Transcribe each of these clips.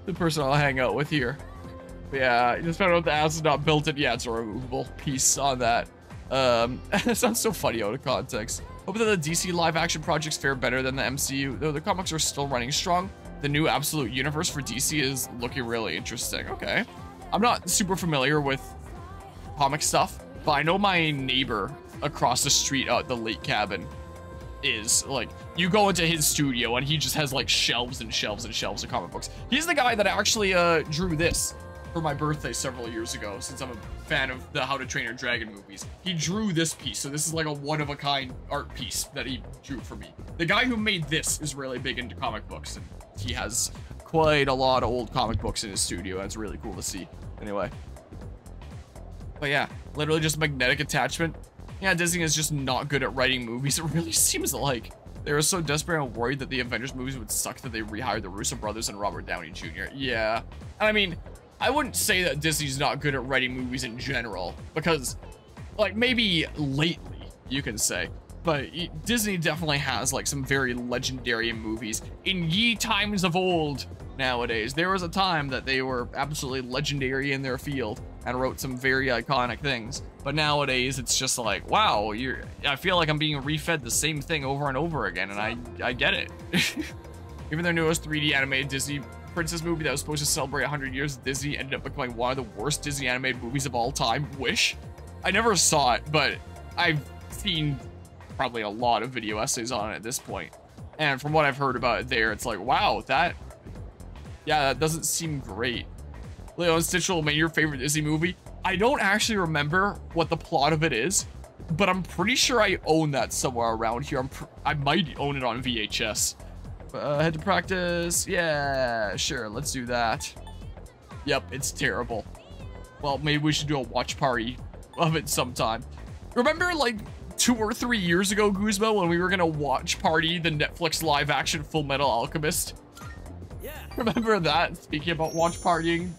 the person I'll hang out with here. But yeah, you just found out the ass is not built in. Yeah, it's a removable piece on that. It sounds so funny out of context. Hope that the DC live action projects fare better than the MCU, though the comics are still running strong. The new Absolute Universe for DC is looking really interesting. Okay. I'm not super familiar with comic stuff, but I know my neighbor across the street at the lake cabin is like, you go into his studio and he just has like shelves and shelves and shelves of comic books. He's the guy that actually drew this for my birthday several years ago, since I'm a fan of the How to Train Your Dragon movies. He drew this piece, so this is like a one-of-a-kind art piece that he drew for me. The guy who made this is really big into comic books, and he has quite a lot of old comic books in his studio, and it's really cool to see. Anyway. But yeah, literally just magnetic attachment. Yeah, Disney is just not good at writing movies. It really seems like they were so desperate and worried that the Avengers movies would suck that they rehired the Russo brothers and Robert Downey Jr. Yeah. I mean, I wouldn't say that Disney's not good at writing movies in general, because, like, maybe lately, you can say, but Disney definitely has, like, some very legendary movies. In ye times of old, nowadays, there was a time that they were absolutely legendary in their field and wrote some very iconic things. But nowadays, it's just like, wow, I feel like I'm being refed the same thing over and over again, and I get it. Even their newest 3D animated Disney Princess movie that was supposed to celebrate 100 years of Disney ended up becoming one of the worst Disney animated movies of all time. Wish. I never saw it, but I've seen probably a lot of video essays on it at this point. And from what I've heard about it there, it's like, wow, that doesn't seem great. Leo and Stitch Little Man, your favorite Disney movie? I don't actually remember what the plot of it is, but I'm pretty sure I own that somewhere around here. I might own it on VHS. Head to practice. Yeah, sure. Let's do that. Yep, it's terrible. Well, maybe we should do a watch party of it sometime. Remember, like, 2 or 3 years ago, Guzmo, when we were gonna watch party the Netflix live action Full Metal Alchemist? Yeah. Remember that? Speaking about watch partying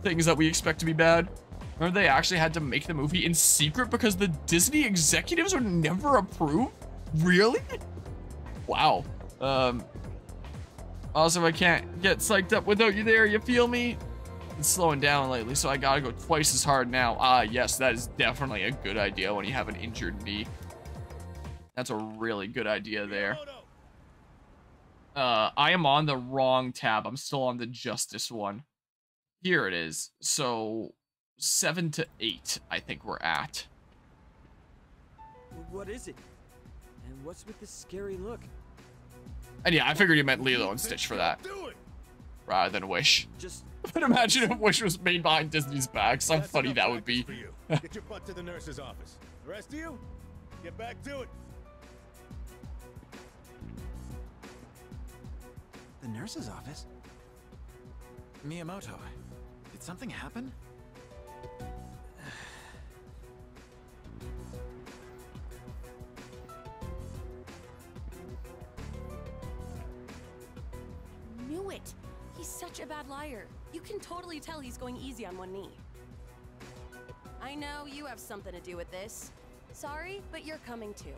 things that we expect to be bad. Remember they actually had to make the movie in secret because the Disney executives would never approve? Really? Wow. Also, I can't get psyched up without you there, you feel me? It's slowing down lately, so I gotta go twice as hard now. Ah, yes, that is definitely a good idea when you have an injured knee. That's a really good idea there. I am on the wrong tab. I'm still on the Justice one. Here it is. So, 7 to 8, I think we're at. What is it? And what's with this scary look? And yeah, I figured you meant Lilo and Stitch for that, rather than Wish. But imagine if Wish was made behind Disney's back. How funny that would be. Get your butt to the nurse's office. The rest of you, get back to it. The nurse's office? Miyamoto, did something happen? Knew it. He's such a bad liar. You can totally tell he's going easy on one knee. I know you have something to do with this. Sorry, but you're coming too.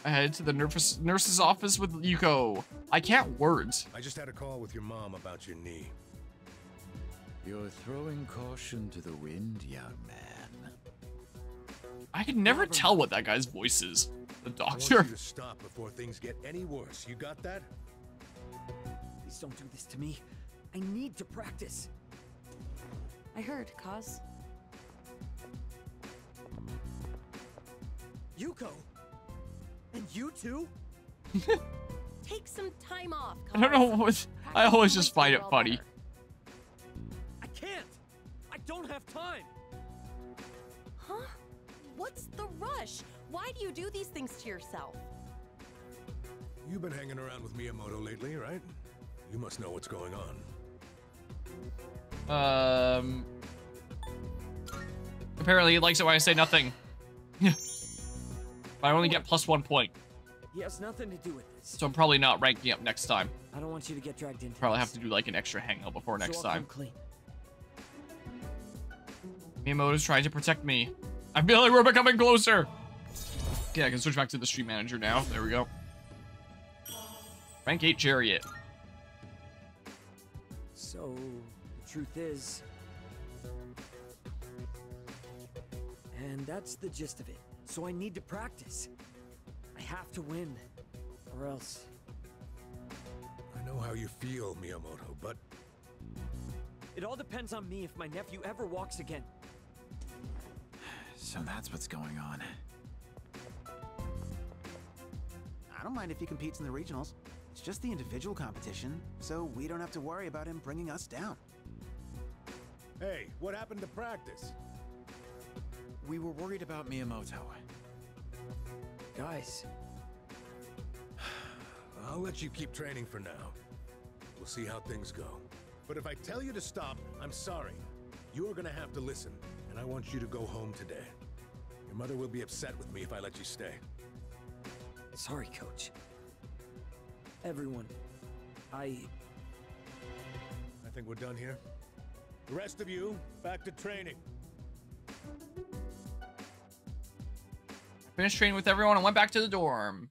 I head to the nurse's office with Yuko. I can't words. I just had a call with your mom about your knee. You're throwing caution to the wind, young man. I can never tell what that guy's voice is. The doctor. I want you to stop before things get any worse. You got that? Please don't do this to me. I need to practice. I heard, Kaz. Yuko! And you too? Take some time off, Kaz. I don't know what. I always just find it funny. I can't! I don't have time! Huh? What's the rush? Why do you do these things to yourself? You've been hanging around with Miyamoto lately, right? You must know what's going on. Apparently he likes it when I say nothing. But I only get +1 point. He has nothing to do with this. So I'm probably not ranking up next time. I don't want you to get dragged into Probably have to do like an extra hangout before next time. Clean. Miyamoto's trying to protect me. I feel like we're becoming closer. Yeah, I can switch back to the stream manager now. There we go. Rank 8 Chariot. So, the truth is... And that's the gist of it. So I need to practice. I have to win. Or else... I know how you feel, Miyamoto, but It all depends on me if my nephew ever walks again. So that's what's going on. I don't mind if he competes in the regionals. It's just the individual competition, so we don't have to worry about him bringing us down. hey, what happened to practice? We were worried about Miyamoto. Guys, I'll let you keep training for now. We'll see how things go. But if I tell you to stop, I'm sorry. You are gonna have to listen, and I want you to go home today. Your mother will be upset with me if I let you stay. sorry, Coach. Everyone, I think we're done here. The rest of you, back to training. Finished training with everyone and went back to the dorm.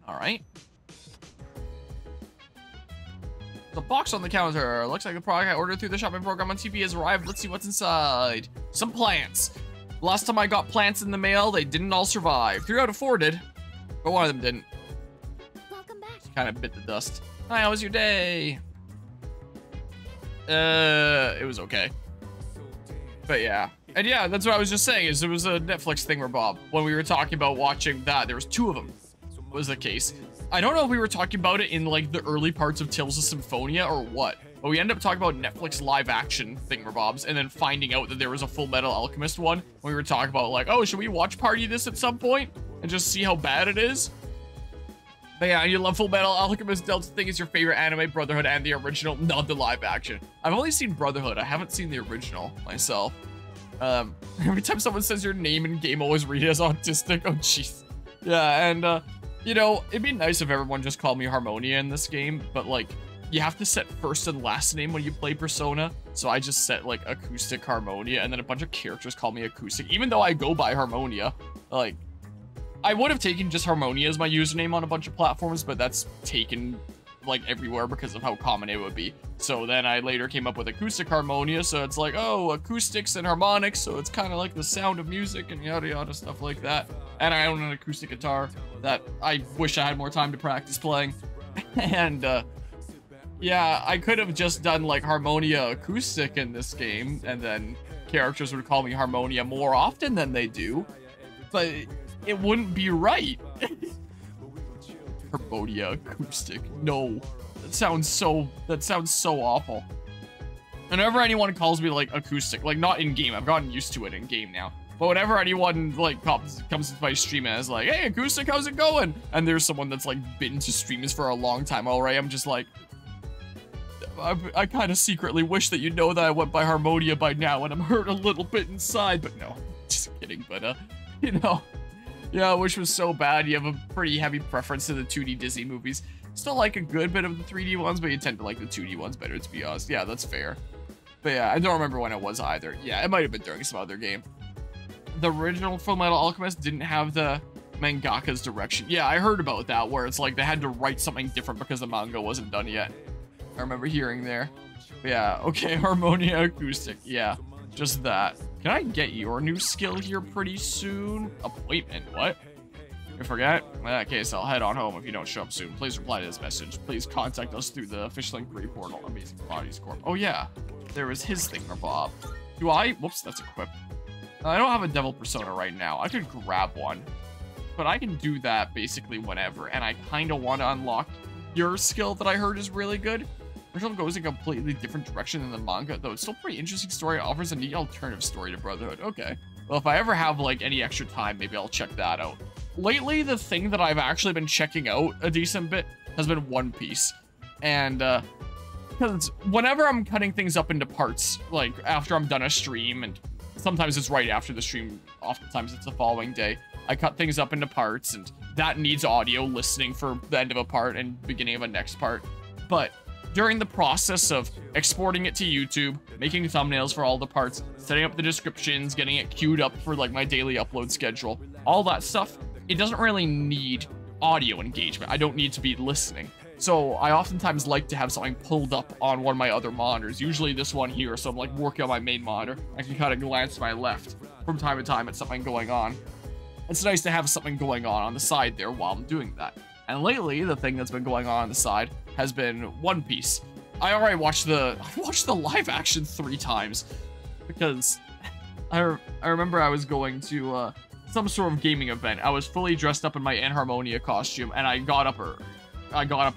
All right. The box on the counter. Looks like the product I ordered through the shopping program on TV has arrived. Let's see what's inside. Some plants. Last time I got plants in the mail, they didn't all survive. 3 out of 4 did, but one of them didn't. Welcome back. Kind of bit the dust. Hi, how was your day? It was okay. But yeah. And yeah, that's what I was just saying, is it was a Netflix thing where Bob, when we were talking about watching that, there was 2 of them. Was the case. I don't know if we were talking about it in like the early parts of Tales of Symphonia or what, but we ended up talking about Netflix live action thingamabobs and then finding out that there was a Full Metal Alchemist one. We were talking about like, oh, should we watch party this at some point and just see how bad it is? But yeah, you love Full Metal Alchemist. Delta thing is your favorite anime, Brotherhood, and the original, not the live action. I've only seen Brotherhood. I haven't seen the original myself. Every time someone says your name in game, always read it as autistic. Oh, jeez. Yeah, and you know, it'd be nice if everyone just called me Harmonia in this game, but like, you have to set first and last name when you play Persona. So I just set like Acoustic Harmonia, and then a bunch of characters call me Acoustic, even though I go by Harmonia. Like, I would have taken just Harmonia as my username on a bunch of platforms, but that's taken like everywhere because of how common it would be. So then I later came up with Acoustic Harmonia, so it's like, oh, acoustics and harmonics, so it's kind of like the sound of music and yada yada stuff like that. And I own an acoustic guitar that I wish I had more time to practice playing. And yeah, I could have just done like Harmonia Acoustic in this game, and then characters would call me Harmonia more often than they do, but it wouldn't be right. Harmonia Acoustic. No. That sounds so awful. Whenever anyone calls me like Acoustic, like not in game, I've gotten used to it in game now. But whenever anyone like comes into my stream and is like, hey, Acoustic, how's it going? And there's someone that's like been to streams for a long time already, I'm just like, I kind of secretly wish that you know that I went by Harmonia by now, and I'm hurt a little bit inside, but no, just kidding. But you know, yeah, which was so bad. You have a pretty heavy preference to the 2D Disney movies. Still like a good bit of the 3D ones, but you tend to like the 2D ones better, to be honest. Yeah, that's fair. But yeah, I don't remember when it was either. Yeah, it might have been during some other game. The original Full Metal Alchemist didn't have the mangaka's direction. Yeah, I heard about that, where it's like they had to write something different because the manga wasn't done yet. I remember hearing there. But yeah, okay, Harmonia Acoustic. Yeah, just that. Can I get your new skill here pretty soon? Appointment, what? You forget? In that case, I'll head on home if you don't show up soon. Please reply to this message. Please contact us through the official inquiry portal. Amazing Bodies Corp. Oh yeah, there was his thing for Bob. Do I? Whoops, that's equipped. I don't have a Devil Persona right now. I could grab one, but I can do that basically whenever, and I kind of want to unlock your skill that I heard is really good. Original goes in a completely different direction than the manga, though it's still a pretty interesting story. It offers a neat alternative story to Brotherhood. Okay. Well, if I ever have, like, any extra time, maybe I'll check that out. Lately, the thing that I've actually been checking out a decent bit has been One Piece. And, because whenever I'm cutting things up into parts, like, after I'm done a stream, and sometimes it's right after the stream, oftentimes it's the following day, I cut things up into parts, and that needs audio listening for the end of a part and beginning of a next part. But during the process of exporting it to YouTube, making thumbnails for all the parts, setting up the descriptions, getting it queued up for like my daily upload schedule, all that stuff, it doesn't really need audio engagement. I don't need to be listening. So I oftentimes like to have something pulled up on one of my other monitors, usually this one here. So I'm like working on my main monitor. I can kind of glance to my left from time to time at something going on. It's nice to have something going on the side there while I'm doing that. And lately, the thing that's been going on the side has been One Piece. I already watched the live action 3 times because I remember I was going to some sort of gaming event. I was fully dressed up in my Anharmonia costume, and I got up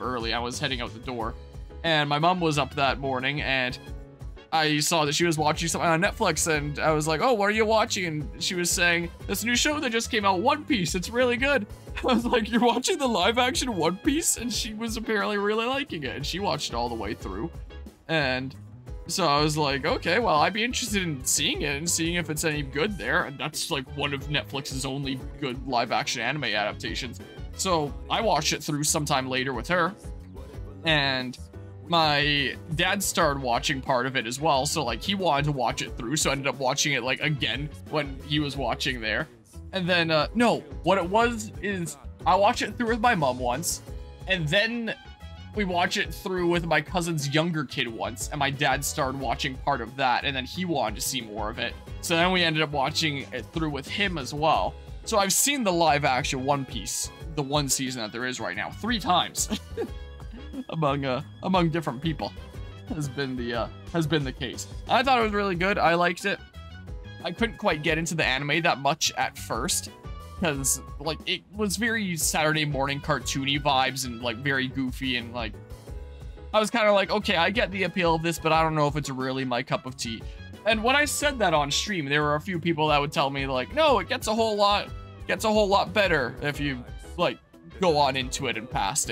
early. I was heading out the door, and my mom was up that morning, and I saw that she was watching something on Netflix, and I was like, oh, what are you watching? And she was saying, this new show that just came out, One Piece, it's really good. I was like, you're watching the live action One Piece? And she was apparently really liking it, and she watched it all the way through. And so I was like, okay, well, I'd be interested in seeing it and seeing if it's any good there. And that's like one of Netflix's only good live action anime adaptations. So I watched it through sometime later with her, and my dad started watching part of it as well. So like he wanted to watch it through, so I ended up watching it like again when he was watching there. And then no, what it was is I watched it through with my mom once, and then we watched it through with my cousin's younger kid once, and my dad started watching part of that, and then he wanted to see more of it. So then we ended up watching it through with him as well. So I've seen the live action One Piece, the one season that there is right now, 3 times among different people has been the case. I thought it was really good. I liked it. I couldn't quite get into the anime that much at first because like it was very Saturday morning cartoony vibes and like very goofy, and like I was kind of like, okay, I get the appeal of this, but I don't know if it's really my cup of tea. And when I said that on stream, there were a few people that would tell me like, no, it gets a whole lot better if you like go on into it and past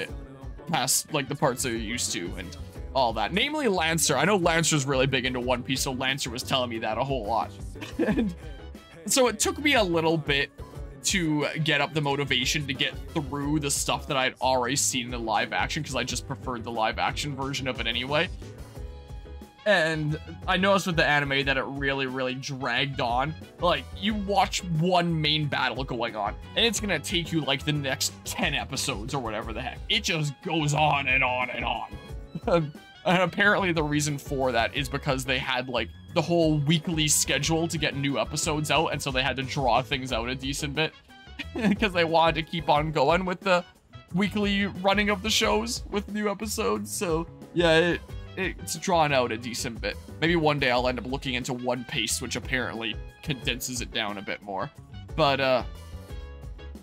like the parts that you're used to and all that. Namely Lancer. I know Lancer's really big into One Piece, so Lancer was telling me that a whole lot. And so it took me a little bit to get up the motivation to get through the stuff that I'd already seen in the live action, because I just preferred the live action version of it anyway. And I noticed with the anime that it really, really dragged on. Like, you watch one main battle going on, and it's gonna take you like the next 10 episodes or whatever the heck. It just goes on and on and on. And apparently the reason for that is because they had like the whole weekly schedule to get new episodes out, and so they had to draw things out a decent bit because they wanted to keep on going with the weekly running of the shows with new episodes. So yeah, it's drawn out a decent bit. Maybe one day I'll end up looking into One Piece, which apparently condenses it down a bit more. But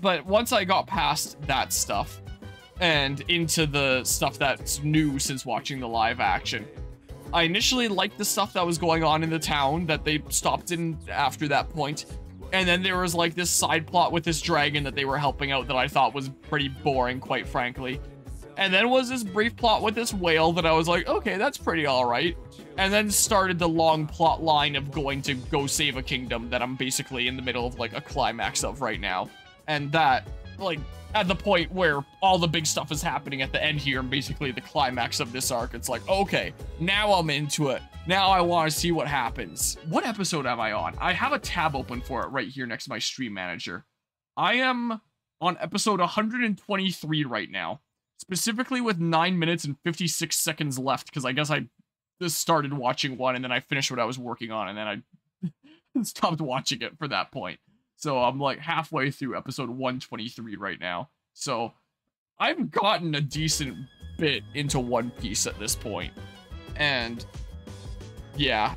once I got past that stuff and into the stuff that's new since watching the live action, I initially liked the stuff that was going on in the town that they stopped in after that point. And then there was like this side plot with this dragon that they were helping out that I thought was pretty boring, quite frankly. And then was this brief plot with this whale that I was like, okay, that's pretty alright. And then started the long plot line of going to go save a kingdom that I'm basically in the middle of like a climax of right now. And that, like, at the point where all the big stuff is happening at the end here, and basically the climax of this arc, it's like, okay, now I'm into it. Now I want to see what happens. What episode am I on? I have a tab open for it right here next to my stream manager. I am on episode 123 right now, specifically with 9 minutes and 56 seconds left, because I guess I just started watching one and then I finished what I was working on, and then I stopped watching it for that point. So I'm like halfway through episode 123 right now. So I've gotten a decent bit into One Piece at this point. And yeah,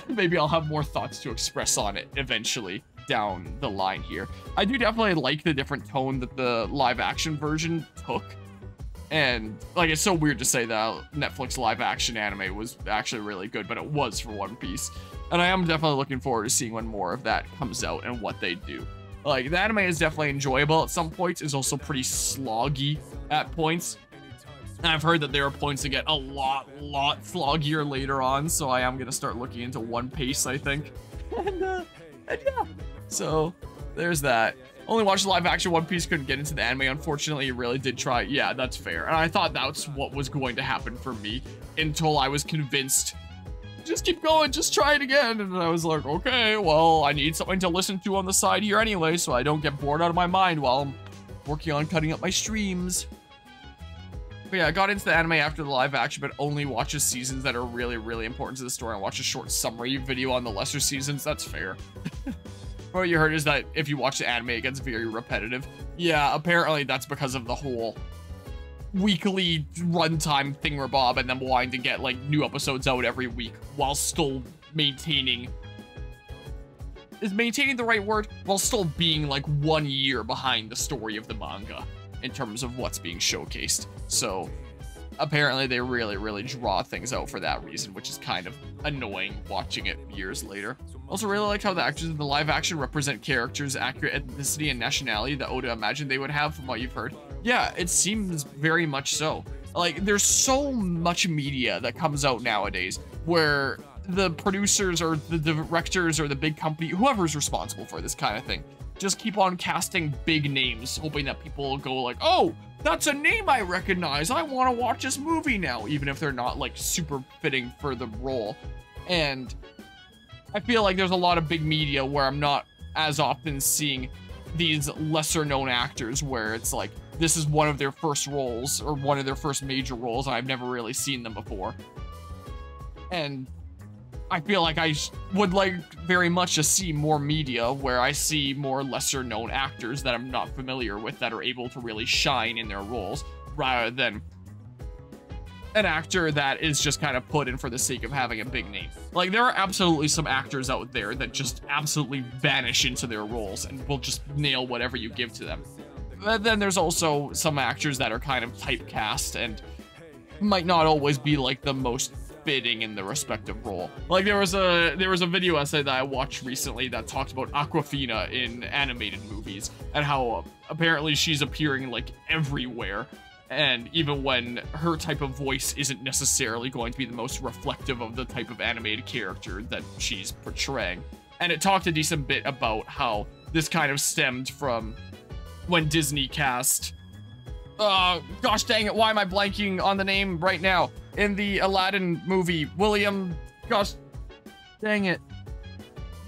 maybe I'll have more thoughts to express on it eventually down the line here. I do definitely like the different tone that the live action version took. And like, it's so weird to say that Netflix live action anime was actually really good, but it was for One Piece. And I am definitely looking forward to seeing when more of that comes out and what they do. Like, the anime is definitely enjoyable at some points. It's also pretty sloggy at points. And I've heard that there are points that get a lot sloggier later on. So I am going to start looking into One Piece, I think. And yeah. So there's that. Only watched the live action One Piece, couldn't get into the anime, unfortunately. You really did try. Yeah, that's fair. And I thought that's what was going to happen for me until I was convinced just keep going, just try it again. And I was like, okay, well, I need something to listen to on the side here anyway, so I don't get bored out of my mind while I'm working on cutting up my streams. But yeah, I got into the anime after the live action, but only watches seasons that are really, really important to the story. I watch a short summary video on the lesser seasons. That's fair. What you heard is that if you watch the anime, it gets very repetitive. Yeah, apparently that's because of the whole weekly runtime thingamabob and them wanting to get like new episodes out every week while still maintaining... Is maintaining the right word? While still being like 1 year behind the story of the manga in terms of what's being showcased. So apparently they really, really draw things out for that reason, which is kind of annoying watching it years later. Also really like how the actors in the live action represent characters' accurate ethnicity and nationality that Oda imagined they would have from what you've heard. Yeah, it seems very much so. Like, there's so much media that comes out nowadays where the producers or the directors or the big company, whoever's responsible for this kind of thing, just keep on casting big names, hoping that people will go like, oh, that's a name I recognize. I want to watch this movie now, even if they're not like super fitting for the role. And I feel like there's a lot of big media where I'm not as often seeing these lesser known actors where it's like, this is one of their first roles or one of their first major roles and I've never really seen them before. And I feel like I would like very much to see more media where I see more lesser known actors that I'm not familiar with that are able to really shine in their roles rather than an actor that is just kind of put in for the sake of having a big name. Like, there are absolutely some actors out there that just absolutely vanish into their roles and will just nail whatever you give to them. But then there's also some actors that are kind of typecast and might not always be like the most fitting in the respective role. Like there was a video essay that I watched recently that talked about Aquafina in animated movies and how apparently she's appearing like everywhere, and even when her type of voice isn't necessarily going to be the most reflective of the type of animated character that she's portraying. And it talked a decent bit about how this kind of stemmed from when Disney cast, gosh dang it, why am I blanking on the name right now? In the Aladdin movie, William, gosh dang it.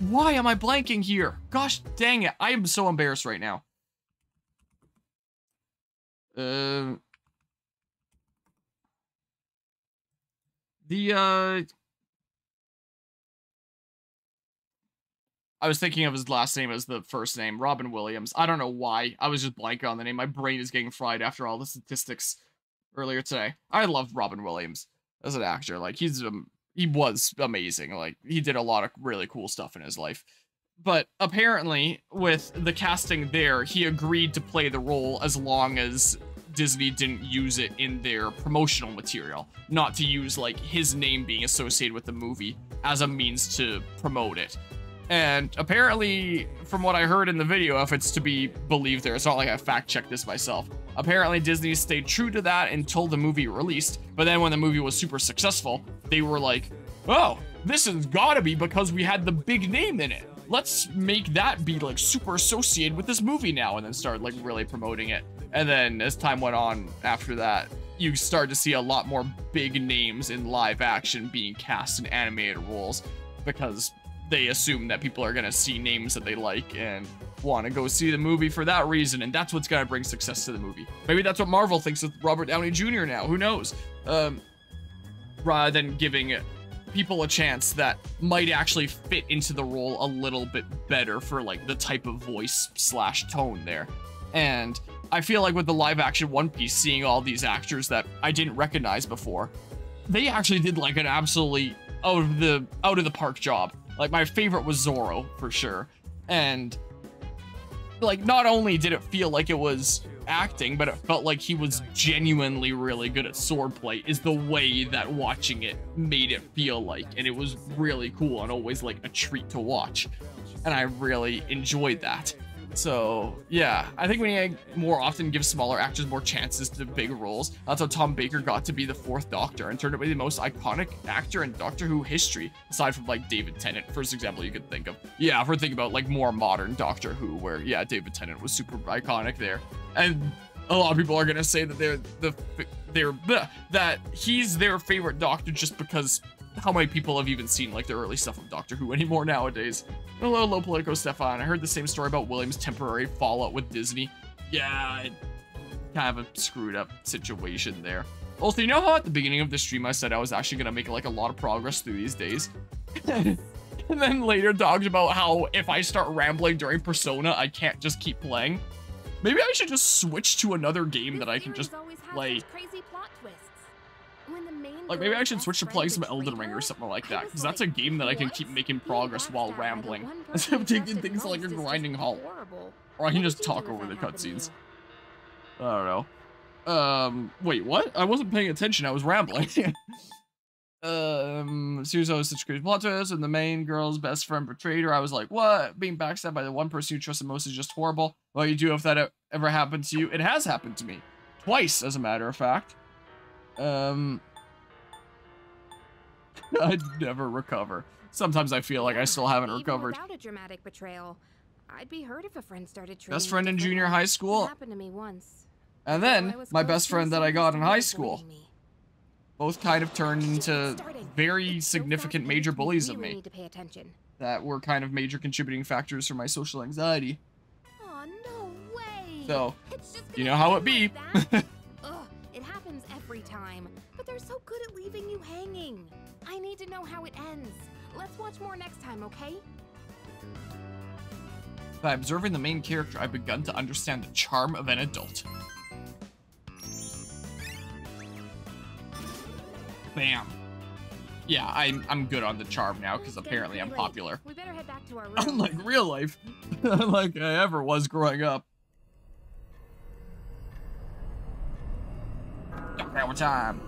Why am I blanking here? Gosh dang it, I am so embarrassed right now. I was thinking of his last name as the first name, Robin Williams. I don't know why. I was just blanking on the name. My brain is getting fried after all the statistics earlier today. I love Robin Williams as an actor. Like, he was amazing. Like, he did a lot of really cool stuff in his life. But apparently, with the casting there, he agreed to play the role as long as Disney didn't use it in their promotional material. Not to use, like, his name being associated with the movie as a means to promote it. And apparently, from what I heard in the video, if it's to be believed there, it's not like I fact-checked this myself. Apparently, Disney stayed true to that until the movie released. But then when the movie was super successful, they were like, oh, this has gotta be because we had the big name in it. Let's make that be like super associated with this movie now, and then start like really promoting it. And then as time went on after that, you start to see a lot more big names in live action being cast in animated roles because they assume that people are gonna see names that they like and want to go see the movie for that reason, and that's what's gonna bring success to the movie. Maybe that's what Marvel thinks with Robert Downey Jr. now, who knows? Rather than giving people a chance that might actually fit into the role a little bit better for like the type of voice slash tone there. And I feel like with the live action One Piece, seeing all these actors that I didn't recognize before, they actually did like an absolutely out of the park job. Like, my favorite was Zoro for sure. And like, not only did it feel like it was acting, but it felt like he was genuinely really good at swordplay, is the way that watching it made it feel like. And it was really cool and always like a treat to watch. And I really enjoyed that. So yeah, I think we need to more often give smaller actors more chances to big roles. That's how Tom Baker got to be the 4th Doctor and turned out to be the most iconic actor in Doctor Who history, aside from like David Tennant, first example you could think of. Yeah, if we're thinking about like more modern Doctor Who, where yeah, David Tennant was super iconic there. And a lot of people are gonna say that that he's their favorite Doctor just because how many people have even seen like the early stuff of Doctor Who anymore nowadays. Hello, Low Politico Stefan. I heard the same story about William's temporary fallout with Disney. Yeah, kind of a screwed up situation there. Also, you know how at the beginning of the stream I said I was actually gonna make like a lot of progress through these days? And then later talked about how if I start rambling during Persona, I can't just keep playing. Maybe I should just switch to another game that I can just play. Like, maybe I should switch to playing some Elden Ring or something like that, because that's a game that I can keep making progress while rambling, instead of taking things like a grinding halt. Or I can just talk over the cutscenes. I don't know. Wait, what? I wasn't paying attention, I was rambling. Suzo is such a great plot twist, and the main girl's best friend betrayed her. I was like, what? Being backstabbed by the one person you trust the most is just horrible. Well, you do if that ever happened to you. It has happened to me. Twice, as a matter of fact. I'd never recover. Sometimes I feel like I still haven't recovered. Without a dramatic betrayal, I'd be hurt if a friend started treating Best friend in junior high school. It happened to me once. And then, my best friend that I got in high school. Both kind of turned into very significant major bullies of me. That were kind of major contributing factors for my social anxiety. Oh, no way. So, you know how it be. Ugh, it happens every time. But they're so good at leaving you hanging. I need to know how it ends. Let's watch more next time, okay? By observing the main character, I've begun to understand the charm of an adult. Bam. Yeah, I'm good on the charm now, because apparently I'm popular. We better head back to our room. Unlike real life, like I ever was growing up. One time.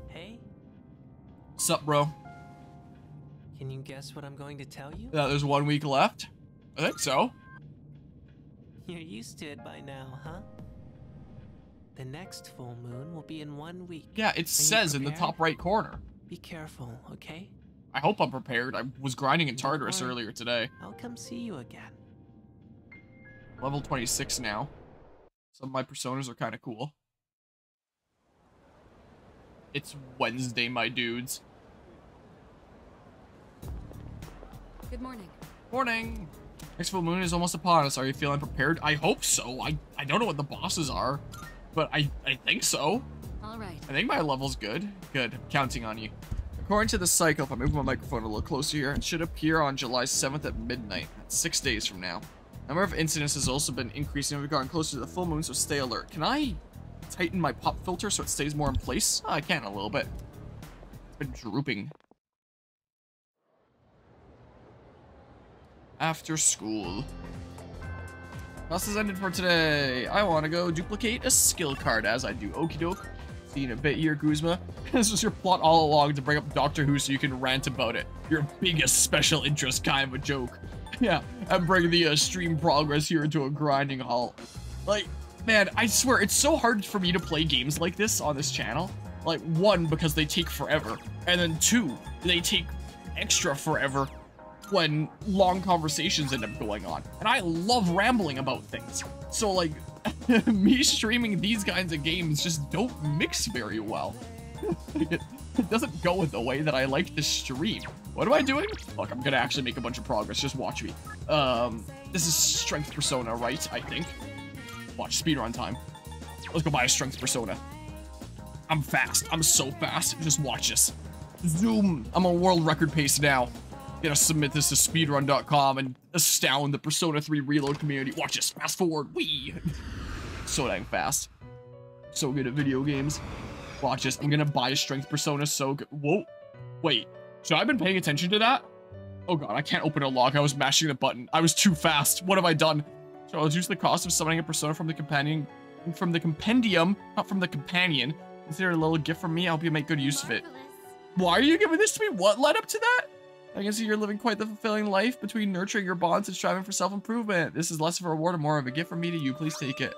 Hey. Sup, bro? Can you guess what I'm going to tell you? Yeah, there's 1 week left. I think so. You're used to it by now, huh? The next full moon will be in 1 week. Yeah, it says in the top right corner. Be careful, okay? I hope I'm prepared. I was grinding in Tartarus earlier today. I'll come see you again. Level 26 now. Some of my personas are kind of cool. It's Wednesday, my dudes. Good morning. Morning. Next full moon is almost upon us. Are you feeling prepared? I hope so. I don't know what the bosses are, but I think so. All right. I think my level's good. Good. I'm counting on you. According to the cycle, if I move my microphone a little closer here, it should appear on July 7th at midnight. That's 6 days from now. Number of incidents has also been increasing. We've gotten closer to the full moon, so stay alert. Can I tighten my pop filter so it stays more in place? Oh, I can a little bit. It's been drooping. After school. Class has ended for today. I want to go duplicate a skill card as I do. Okie doke. See you in a bit here, Guzma. This was your plot all along, to bring up Doctor Who so you can rant about it. Your biggest special interest kind of a joke. Yeah, and bring the stream progress here into a grinding halt. Like, man, I swear, it's so hard for me to play games like this on this channel. Like, one, because they take forever. And then two, they take extra forever when long conversations end up going on. And I love rambling about things. So, like, me streaming these kinds of games just don't mix very well. It doesn't go with the way that I like to stream. What am I doing? Look, I'm gonna actually make a bunch of progress. Just watch me. This is Strength Persona, right? I think. Watch, speedrun time. Let's go buy a Strength Persona. I'm fast. I'm so fast. Just watch this. Zoom. I'm on world record pace now. Gonna submit this to speedrun.com and astound the Persona 3 reload community. Watch this. Fast forward. Wee. So dang fast. So good at video games. Watch this. I'm gonna buy a Strength Persona so good. Whoa. Wait. Should I have been paying attention to that? Oh god, I can't open a log. I was mashing the button. I was too fast. What have I done? So I'll reduce the cost of summoning a persona from the compendium, not from the companion. Consider it a little gift from me. I hope you make good use of it. Why are you giving this to me? What led up to that? I can see you're living quite the fulfilling life between nurturing your bonds and striving for self-improvement. This is less of a reward and more of a gift from me to you. Please take it.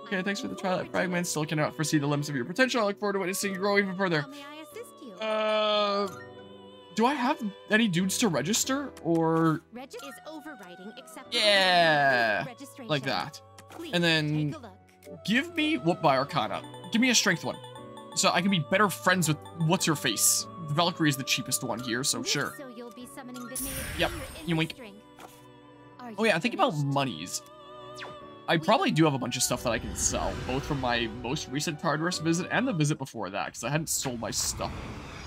Okay, thanks for the Twilight Fragments. Still cannot foresee the limits of your potential. I look forward to witnessing you grow even further. How may I assist you? Do I have any dudes to register, or... Is overriding acceptable. Yeah, Registration. like that. Please And then take a look. Give me what by Arcana? Give me a strength one, so I can be better friends with what's her face. Valkyrie is the cheapest one here, so sure. So you'll be summoning the Yep. You wink. Are Oh yeah, you think about finished? monies. I probably do have a bunch of stuff that I can sell, both from my most recent Tartarus visit and the visit before that, because I hadn't sold my stuff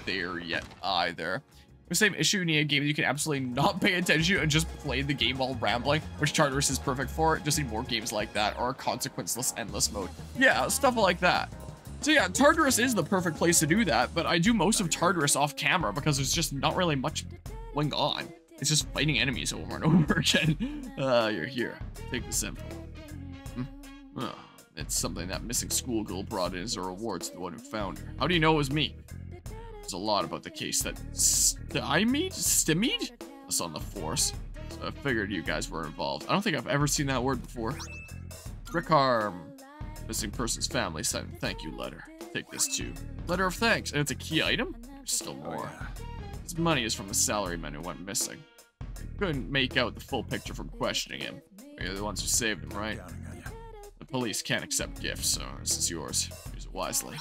there yet either. The same issue, you need a game that you can absolutely not pay attention to and just play the game while rambling, which Tartarus is perfect for. Just need more games like that, or a consequenceless endless mode. Yeah, stuff like that. So yeah, Tartarus is the perfect place to do that, but I do most of Tartarus off camera because there's just not really much going on. It's just fighting enemies over and over again. You're here. Take the sample. Oh, it's something that missing schoolgirl brought in as a reward to the one who found her. How do you know it was me? There's a lot about the case that Stymied? That's on the force. So I figured you guys were involved. I don't think I've ever seen that word before. Rickharm. Missing person's family sent a thank you letter. Take this too. Letter of thanks. And it's a key item? There's still more. This money is from the salaryman who went missing. Couldn't make out the full picture from questioning him. You're the ones who saved him, right? The police can't accept gifts, so this is yours. Use it wisely.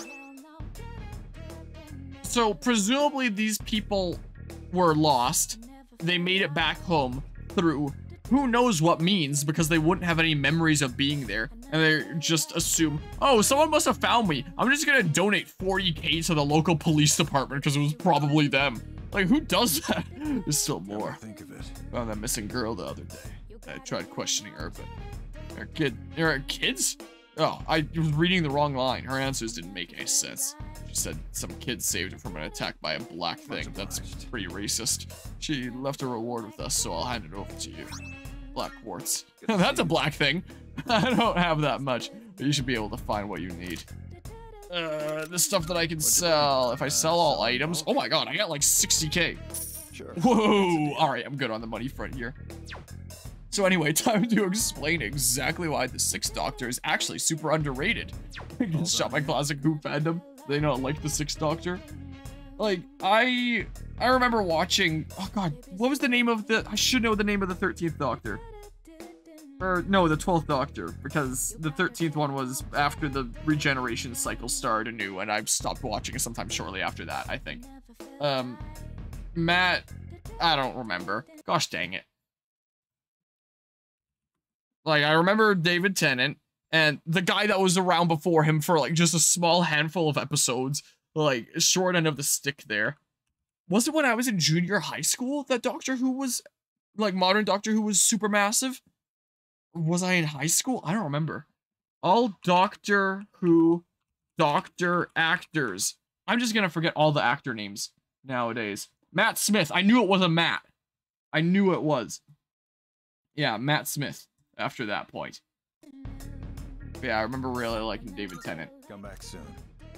So, presumably these people were lost. They made it back home through who knows what means, because they wouldn't have any memories of being there. And they just assume, oh, someone must have found me. I'm just gonna donate 40K to the local police department because it was probably them. Like, who does that? There's still more. Think of it. Found that missing girl the other day. I tried questioning her, but there are kids? Oh, I was reading the wrong line. Her answers didn't make any sense. She said some kids saved her from an attack by a black thing. That's pretty racist. She left a reward with us, so I'll hand it over to you. Black quartz. That's a black thing. I don't have that much, but you should be able to find what you need. The stuff that I can sell. If I sell all items, oh my god, I got like 60K. Sure. Whoa! Alright, I'm good on the money front here. So anyway, time to explain exactly why the Sixth Doctor is actually super underrated. I just shot my classic Who fandom. They don't like the Sixth Doctor. Like, I remember watching, oh god, what was the name of I should know the name of the 13th Doctor. Or, no, the 12th Doctor, because the 13th one was after the regeneration cycle started anew, and I stopped watching it sometime shortly after that, I think. Matt, I don't remember. Gosh dang it. Like, I remember David Tennant, and the guy that was around before him for, like, just a small handful of episodes, like, short end of the stick there. Was it when I was in junior high school that Doctor Who was, like, modern Doctor Who was super massive? Was I in high school? I don't remember. All Doctor Who Doctor actors. I'm just gonna forget all the actor names nowadays. Matt Smith. I knew it was a Matt. I knew it was. Yeah, Matt Smith after that point. But yeah, I remember really liking David Tennant. Come back soon.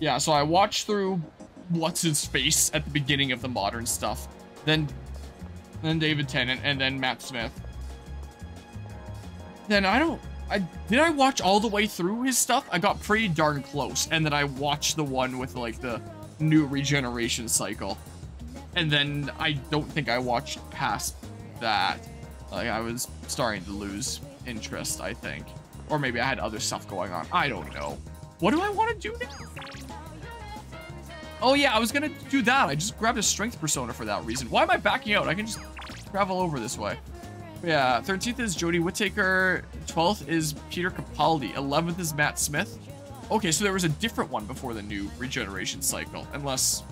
Yeah, so I watched through What's-His-Face at the beginning of the modern stuff. Then David Tennant, and then Matt Smith. Then did I watch all the way through his stuff? I got pretty darn close, and then I watched the one with, like, the new regeneration cycle. And then I don't think I watched past that. Like, I was starting to lose interest, I think. Or maybe I had other stuff going on. I don't know. What do I want to do now? Oh yeah, I was gonna do that. I just grabbed a strength persona for that reason. Why am I backing out? I can just travel over this way. Yeah, 13th is Jodie Whittaker, 12th is Peter Capaldi, 11th is Matt Smith. Okay, so there was a different one before the new regeneration cycle, unless...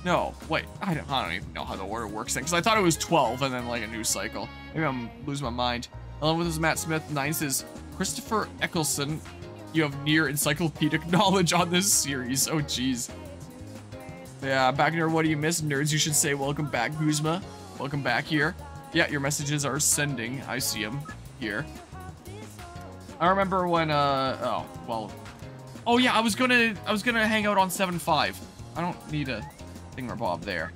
No, wait, I don't even know how the order works then, because I thought it was 12 and then like a new cycle. Maybe I'm losing my mind. 11th is Matt Smith, 9th is Christopher Eccleston. You have near encyclopedic knowledge on this series, oh jeez. Yeah, back here, what do you miss? Nerds, you should say welcome back, Guzma. Welcome back here. Yeah, your messages are sending. I see them here. I remember when, oh, well. Oh yeah, I was gonna hang out on 7.5. I don't need a thingamabob there.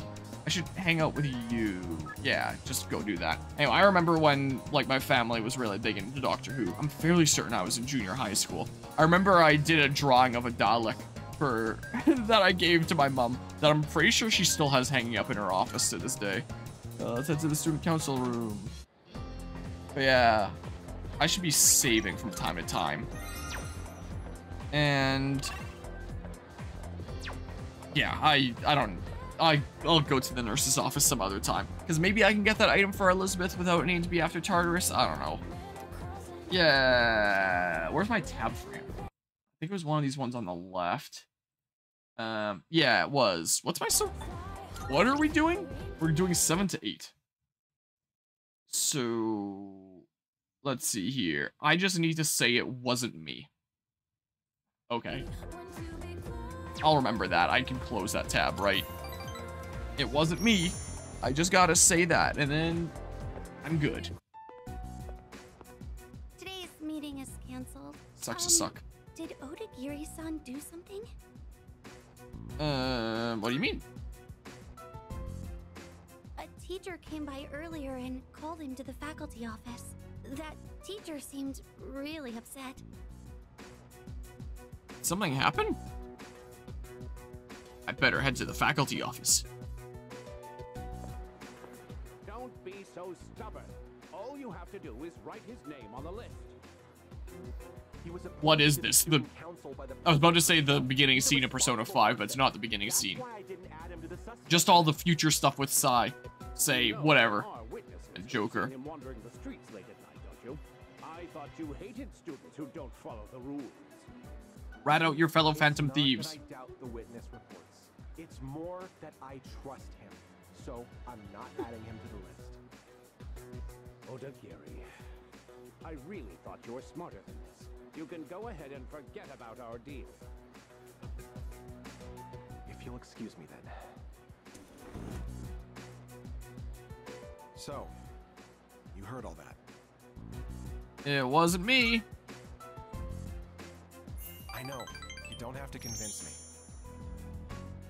I should hang out with you. Yeah, just go do that. Anyway, I remember when, like, my family was really big into Doctor Who. I'm fairly certain I was in junior high school. I remember I did a drawing of a Dalek for that I gave to my mom that I'm pretty sure she still has hanging up in her office to this day. Let's head to the student council room. But yeah, I should be saving from time to time. And yeah, I'll go to the nurse's office some other time, because maybe I can get that item for Elizabeth without needing to be after Tartarus. I don't know. Yeah, where's my tab frame? I think it was one of these ones on the left. Yeah, it was. What are we doing? We're doing 7 to 8. So let's see here. I just need to say it wasn't me. Okay. I'll remember that. I can close that tab, right? It wasn't me. I just gotta say that, and then I'm good. Today's meeting is canceled. Sucks to suck. Did Odagiri-san do something? What do you mean? A teacher came by earlier and called him to the faculty office. That teacher seemed really upset. Something happened? I better head to the faculty office. Don't be so stubborn. All you have to do is write his name on the list. What is this? I was about to say the beginning scene of Persona 5, but it's not the beginning scene. Just all the future stuff with Sai. Say, whatever. And Joker. I thought you hated students who don't follow the rules. Rat out your fellow Phantom Thieves. I doubt the witness reports. It's more that I trust him, so I'm not adding him to the list. Odagiri, I really thought you were smarter than this. You can go ahead and forget about our deal. If you'll excuse me then. So, you heard all that. It wasn't me. I know. You don't have to convince me.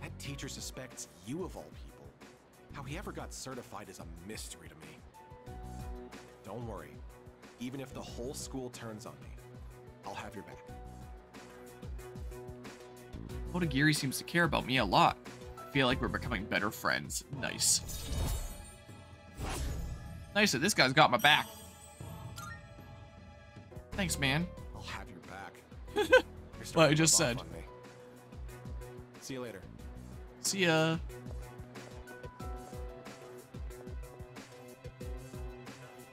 That teacher suspects you of all people. How he ever got certified is a mystery to me. Don't worry. Even if the whole school turns on me, I'll have your back. Odagiri seems to care about me a lot. I feel like we're becoming better friends. Nice. Nice that this guy's got my back. Thanks, man. I'll have your back. What I just said. See you later. See ya.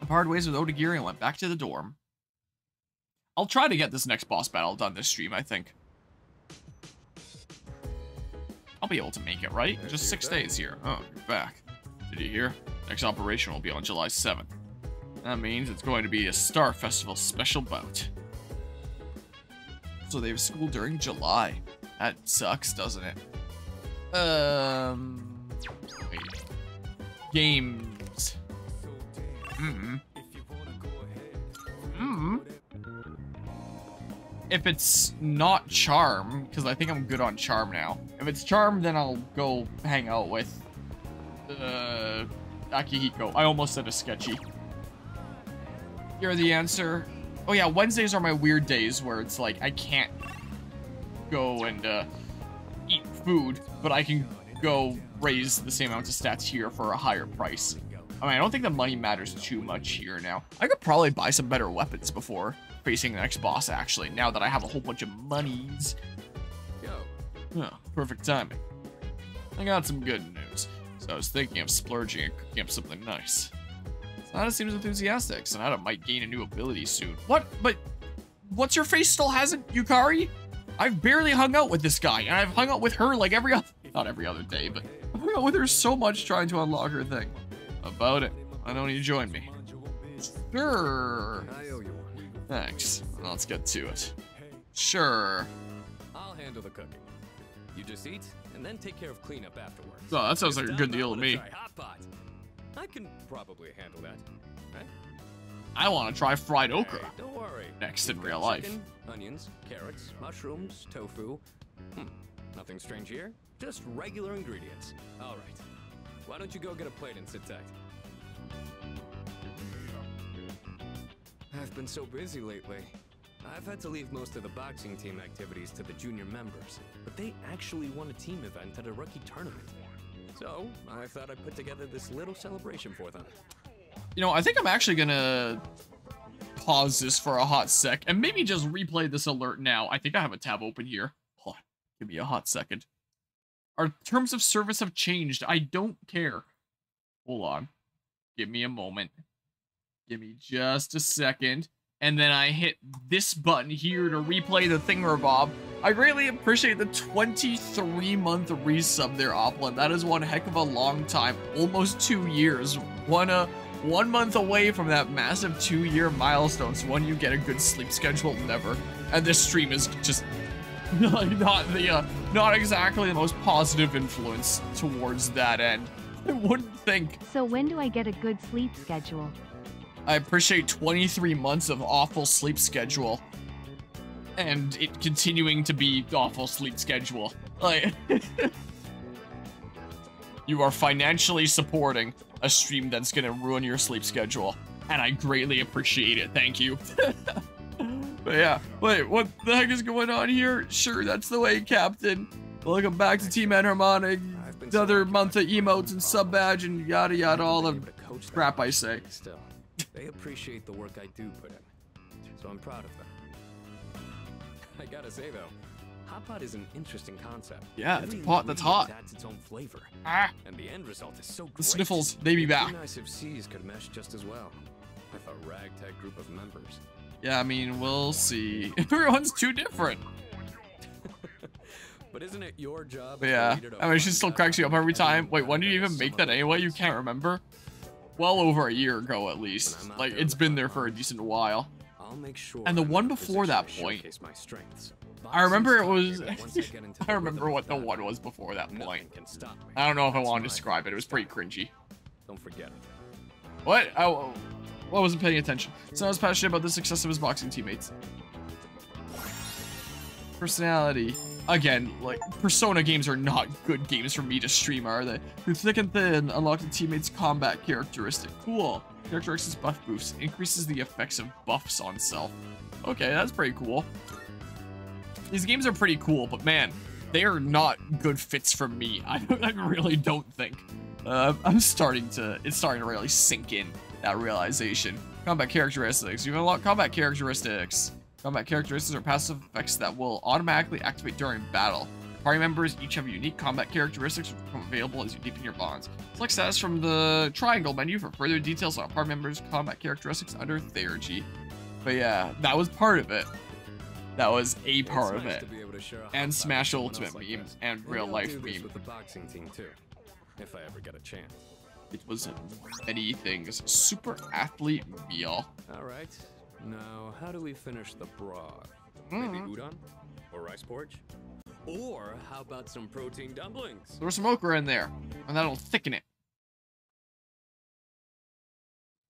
I parted ways with Odagiri and went back to the dorm. I'll try to get this next boss battle done this stream, I think. I'll be able to make it, right? Just 6 days here. Oh, you're back. Did you hear? Next operation will be on July 7th. That means it's going to be a Star Festival special bout. So they have school during July. That sucks, doesn't it? Wait. Games. If it's not Charm, because I think I'm good on Charm now. If it's Charm, then I'll go hang out with Akihiko. I almost said a sketchy. Here are the answer. Oh yeah, Wednesdays are my weird days where it's like I can't go and eat food, but I can go raise the same amount of stats here for a higher price. I mean, I don't think the money matters too much here now. I could probably buy some better weapons before facing the next boss, actually, now that I have a whole bunch of monies. Oh, perfect timing. I got some good news, so I was thinking of splurging and cooking up something nice. Sonata seems enthusiastic. Sonata might gain a new ability soon. What? But what's your face still hasn't, Yukari? I've barely hung out with this guy, and I've hung out with her like every other, not every other day, but I've hung out with her so much trying to unlock her thing. About it. Why don't you join me? Sure. I owe you one. Thanks. Let's get to it. Sure. I'll handle the cooking. You just eat, and then take care of cleanup afterwards. Oh, that sounds like a good deal to me. Hot pot. I can probably handle that, right? I want to try fried okra. Hey, don't worry. Next in You've real got life. Chicken, onions, carrots, mushrooms, tofu. Nothing strange here. Just regular ingredients. All right. Why don't you go get a plate and sit tight? I've been so busy lately. I've had to leave most of the boxing team activities to the junior members, but they actually won a team event at a rookie tournament. So, I thought I'd put together this little celebration for them. You know, I think I'm actually gonna pause this for a hot sec and maybe just replay this alert now. I think I have a tab open here. Hold on. Give me a hot second. Our terms of service have changed. I don't care. Hold on. Give me a moment. Give me just a second. And then I hit this button here to replay the thingamabob. I greatly appreciate the 23-month resub there, Oplin. That is one heck of a long time. Almost 2 years. 1 month away from that massive 2-year milestone. So when you get a good sleep schedule, never. And this stream is just not exactly the most positive influence towards that end. I wouldn't think. So when do I get a good sleep schedule? I appreciate 23 months of awful sleep schedule. And it continuing to be awful sleep schedule. Like, you are financially supporting a stream that's gonna ruin your sleep schedule. And I greatly appreciate it. Thank you. But yeah, wait, what the heck is going on here? Sure, that's the way, Captain. Welcome back to Team Enharmonic. Another month of emotes and sub badge and yada yada, all the crap I say. Still, they appreciate the work I do put in, so I'm proud of them. I gotta say though, hot pot is an interesting concept. Yeah, it's a pot that's hot. Adds its own flavor. Ah. And the end result is so great. The sniffles, they be back. It'd be nice if C's could mesh just as well, with a ragtag group of members. Yeah, I mean, we'll see. Everyone's too different. But isn't it your job? But yeah, I mean, she still cracks you up every time. Wait, when did you even make that anyway? You can't remember? Well over a year ago, at least. Like, it's been there for a decent while. I'll make sure. And the one before that point, I remember it was. I remember what the one was before that point. I don't know if I want to describe it. It was pretty cringy. Don't forget it. What? I wasn't paying attention. So I was passionate about the success of his boxing teammates. Personality. Again, like, Persona games are not good games for me to stream, are they? Through thick and thin, unlock the teammate's combat characteristic. Cool. Characteristics buff boosts. Increases the effects of buffs on self. Okay, that's pretty cool. These games are pretty cool, but man, they are not good fits for me. I really don't think. It's starting to really sink in, that realization. Combat characteristics. You unlock combat characteristics. Combat characteristics are passive effects that will automatically activate during battle. Party members each have unique combat characteristics which become available as you deepen your bonds. Select status from the triangle menu for further details on party members' combat characteristics under Theurgy. But yeah, that was part of it. That was a part of it. And Smash Ultimate meme and real life meme. With the boxing team too, if I ever get a chance. It was many things. Super athlete meal. All right. Now, how do we finish the broth? Maybe udon? Or rice porridge? Or how about some protein dumplings? Throw some okra in there, and that'll thicken it.